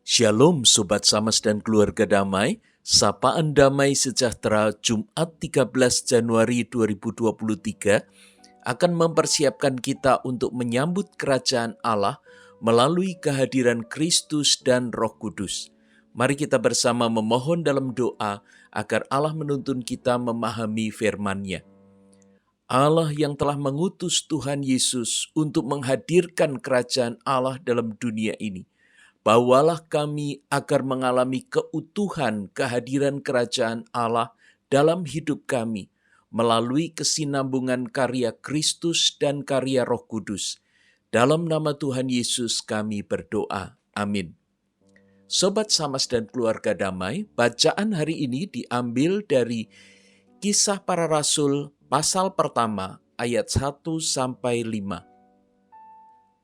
Shalom Sobat Samas dan keluarga damai, sapaan damai sejahtera Jumat 13 Januari 2023 akan mempersiapkan kita untuk menyambut kerajaan Allah melalui kehadiran Kristus dan Roh Kudus. Mari kita bersama memohon dalam doa agar Allah menuntun kita memahami firman-Nya. Allah yang telah mengutus Tuhan Yesus untuk menghadirkan kerajaan Allah dalam dunia ini, bawalah kami agar mengalami keutuhan kehadiran kerajaan Allah dalam hidup kami melalui kesinambungan karya Kristus dan karya Roh Kudus. Dalam nama Tuhan Yesus kami berdoa. Amin. Sobat Samas dan keluarga damai, bacaan hari ini diambil dari Kisah Para Rasul pasal pertama ayat 1-5.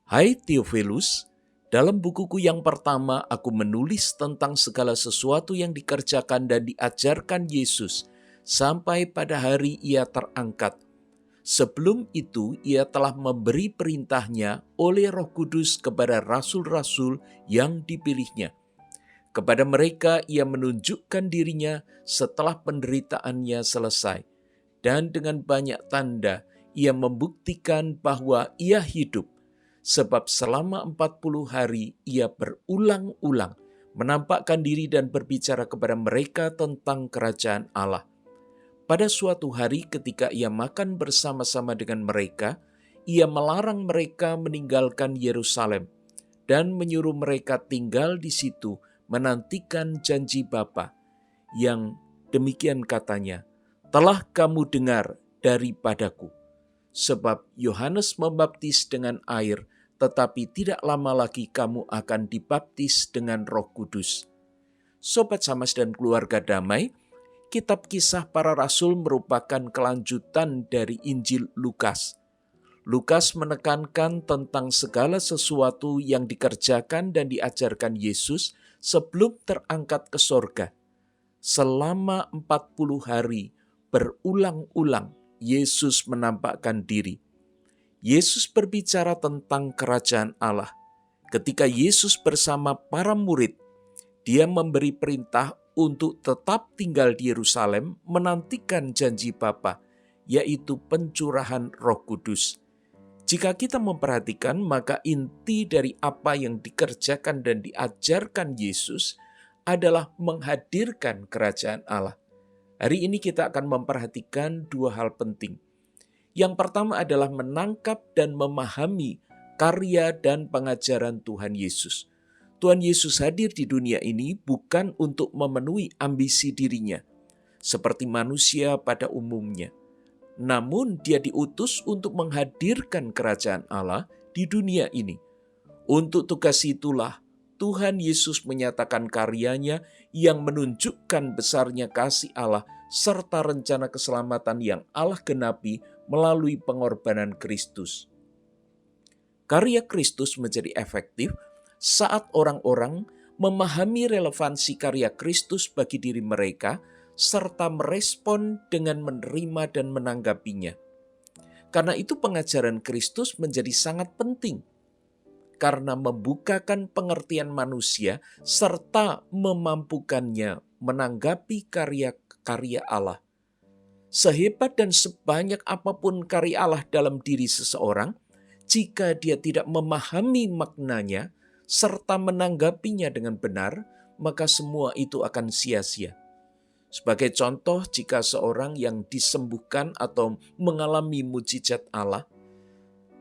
Hai Theophilus, dalam bukuku yang pertama, aku menulis tentang segala sesuatu yang dikerjakan dan diajarkan Yesus sampai pada hari Ia terangkat. Sebelum itu, Ia telah memberi perintahnya oleh Roh Kudus kepada rasul-rasul yang dipilihnya. Kepada mereka Ia menunjukkan dirinya setelah penderitaannya selesai. Dan dengan banyak tanda, Ia membuktikan bahwa Ia hidup. Sebab selama 40 hari ia berulang-ulang menampakkan diri dan berbicara kepada mereka tentang kerajaan Allah. Pada suatu hari ketika ia makan bersama-sama dengan mereka, ia melarang mereka meninggalkan Yerusalem dan menyuruh mereka tinggal di situ menantikan janji Bapa, yang demikian katanya, telah kamu dengar daripadaku. Sebab Yohanes membaptis dengan air, tetapi tidak lama lagi kamu akan dibaptis dengan Roh Kudus. Sobat Samas dan keluarga damai, kitab Kisah Para Rasul merupakan kelanjutan dari Injil Lukas. Lukas menekankan tentang segala sesuatu yang dikerjakan dan diajarkan Yesus sebelum terangkat ke sorga. Selama 40 hari berulang-ulang Yesus menampakkan diri. Yesus berbicara tentang kerajaan Allah. Ketika Yesus bersama para murid, Dia memberi perintah untuk tetap tinggal di Yerusalem menantikan janji Bapa, yaitu pencurahan Roh Kudus. Jika kita memperhatikan, maka inti dari apa yang dikerjakan dan diajarkan Yesus adalah menghadirkan kerajaan Allah. Hari ini kita akan memperhatikan dua hal penting. Yang pertama adalah menangkap dan memahami karya dan pengajaran Tuhan Yesus. Tuhan Yesus hadir di dunia ini bukan untuk memenuhi ambisi dirinya, seperti manusia pada umumnya. Namun Dia diutus untuk menghadirkan kerajaan Allah di dunia ini. Untuk tugas itulah Tuhan Yesus menyatakan karyanya yang menunjukkan besarnya kasih Allah serta rencana keselamatan yang Allah genapi melalui pengorbanan Kristus. Karya Kristus menjadi efektif saat orang-orang memahami relevansi karya Kristus bagi diri mereka serta merespon dengan menerima dan menanggapinya. Karena itu pengajaran Kristus menjadi sangat penting, karena membukakan pengertian manusia serta memampukannya menanggapi karya-karya Allah. Sehebat dan sebanyak apapun karya Allah dalam diri seseorang, jika dia tidak memahami maknanya serta menanggapinya dengan benar, maka semua itu akan sia-sia. Sebagai contoh, jika seorang yang disembuhkan atau mengalami mujizat Allah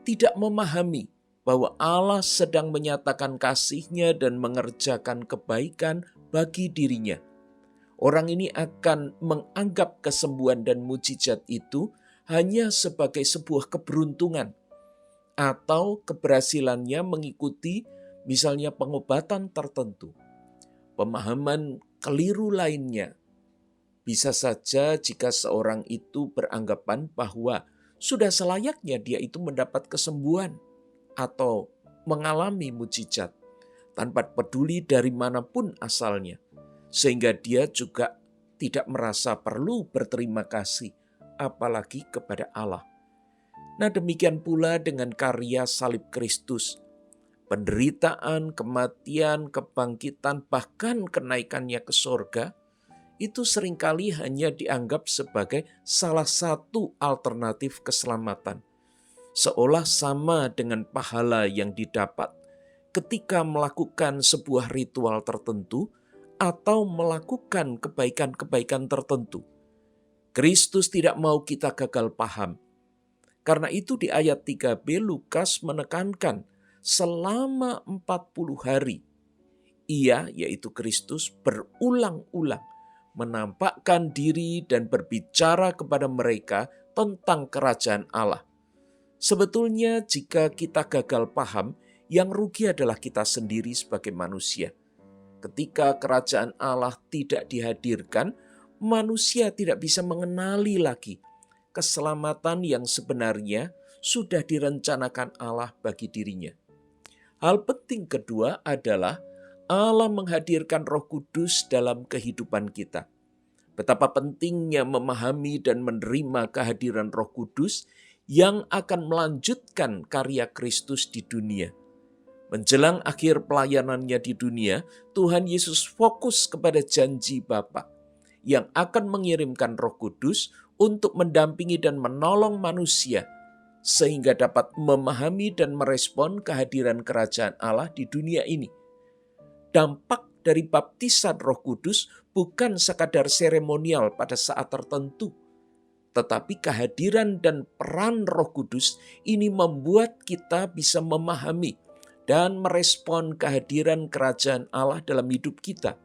tidak memahami bahwa Allah sedang menyatakan kasih-Nya dan mengerjakan kebaikan bagi dirinya, orang ini akan menganggap kesembuhan dan mujizat itu hanya sebagai sebuah keberuntungan atau keberhasilannya mengikuti misalnya pengobatan tertentu. Pemahaman keliru lainnya bisa saja jika seorang itu beranggapan bahwa sudah selayaknya dia itu mendapat kesembuhan atau mengalami mujizat tanpa peduli dari manapun asalnya, sehingga dia juga tidak merasa perlu berterima kasih apalagi kepada Allah. Nah, demikian pula dengan karya salib Kristus. penderitaan, kematian, kebangkitan, bahkan kenaikannya ke sorga, itu seringkali hanya dianggap sebagai salah satu alternatif keselamatan. Seolah sama dengan pahala yang didapat ketika melakukan sebuah ritual tertentu atau melakukan kebaikan-kebaikan tertentu. Kristus tidak mau kita gagal paham. Karena itu di ayat 3b Lukas menekankan selama 40 hari ia, yaitu Kristus, berulang-ulang menampakkan diri dan berbicara kepada mereka tentang kerajaan Allah. Sebetulnya jika kita gagal paham, yang rugi adalah kita sendiri sebagai manusia. Ketika kerajaan Allah tidak dihadirkan, manusia tidak bisa mengenali lagi keselamatan yang sebenarnya sudah direncanakan Allah bagi dirinya. Hal penting kedua adalah Allah menghadirkan Roh Kudus dalam kehidupan kita. Betapa pentingnya memahami dan menerima kehadiran Roh Kudus yang akan melanjutkan karya Kristus di dunia. Menjelang akhir pelayanannya di dunia, Tuhan Yesus fokus kepada janji Bapa yang akan mengirimkan Roh Kudus untuk mendampingi dan menolong manusia sehingga dapat memahami dan merespon kehadiran kerajaan Allah di dunia ini. Dampak dari baptisan Roh Kudus bukan sekadar seremonial pada saat tertentu, tetapi kehadiran dan peran Roh Kudus ini membuat kita bisa memahami dan merespon kehadiran kerajaan Allah dalam hidup kita.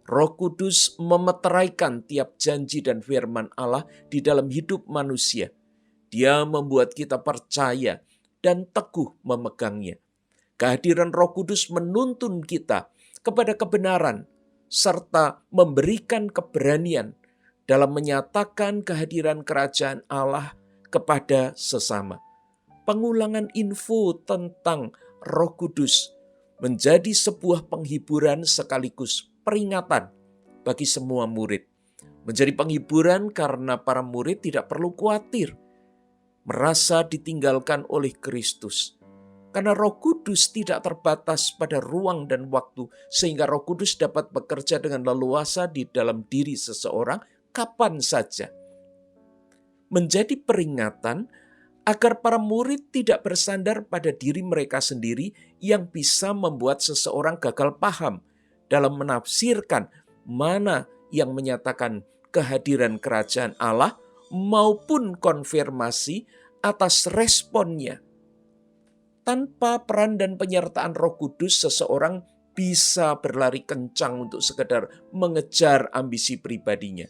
Roh Kudus memeteraikan tiap janji dan firman Allah di dalam hidup manusia. Dia membuat kita percaya dan teguh memegangnya. Kehadiran Roh Kudus menuntun kita kepada kebenaran serta memberikan keberanian dalam menyatakan kehadiran kerajaan Allah kepada sesama. Pengulangan info tentang Roh Kudus menjadi sebuah penghiburan sekaligus peringatan bagi semua murid. Menjadi penghiburan karena para murid tidak perlu khawatir merasa ditinggalkan oleh Kristus. Karena Roh Kudus tidak terbatas pada ruang dan waktu, sehingga Roh Kudus dapat bekerja dengan leluasa di dalam diri seseorang kapan saja. Menjadi peringatan agar para murid tidak bersandar pada diri mereka sendiri yang bisa membuat seseorang gagal paham dalam menafsirkan mana yang menyatakan kehadiran kerajaan Allah maupun konfirmasi atas responnya. Tanpa peran dan penyertaan Roh Kudus, seseorang bisa berlari kencang untuk sekedar mengejar ambisi pribadinya.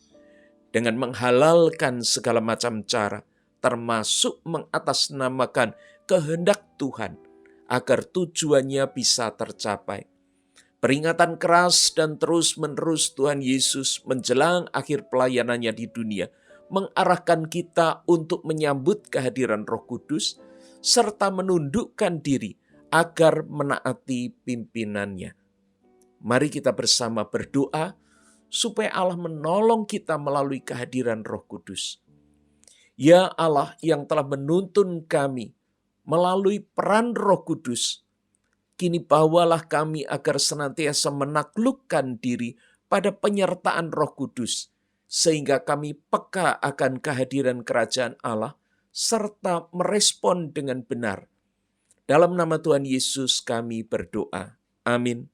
Dengan menghalalkan segala macam cara, termasuk mengatasnamakan kehendak Tuhan, agar tujuannya bisa tercapai. Peringatan keras dan terus-menerus Tuhan Yesus menjelang akhir pelayanannya di dunia, mengarahkan kita untuk menyambut kehadiran Roh Kudus, serta menundukkan diri agar menaati pimpinannya. Mari kita bersama berdoa supaya Allah menolong kita melalui kehadiran Roh Kudus. Ya Allah yang telah menuntun kami melalui peran Roh Kudus, kini bawalah kami agar senantiasa menaklukkan diri pada penyertaan Roh Kudus, sehingga kami peka akan kehadiran kerajaan Allah, serta merespon dengan benar. Dalam nama Tuhan Yesus kami berdoa. Amin.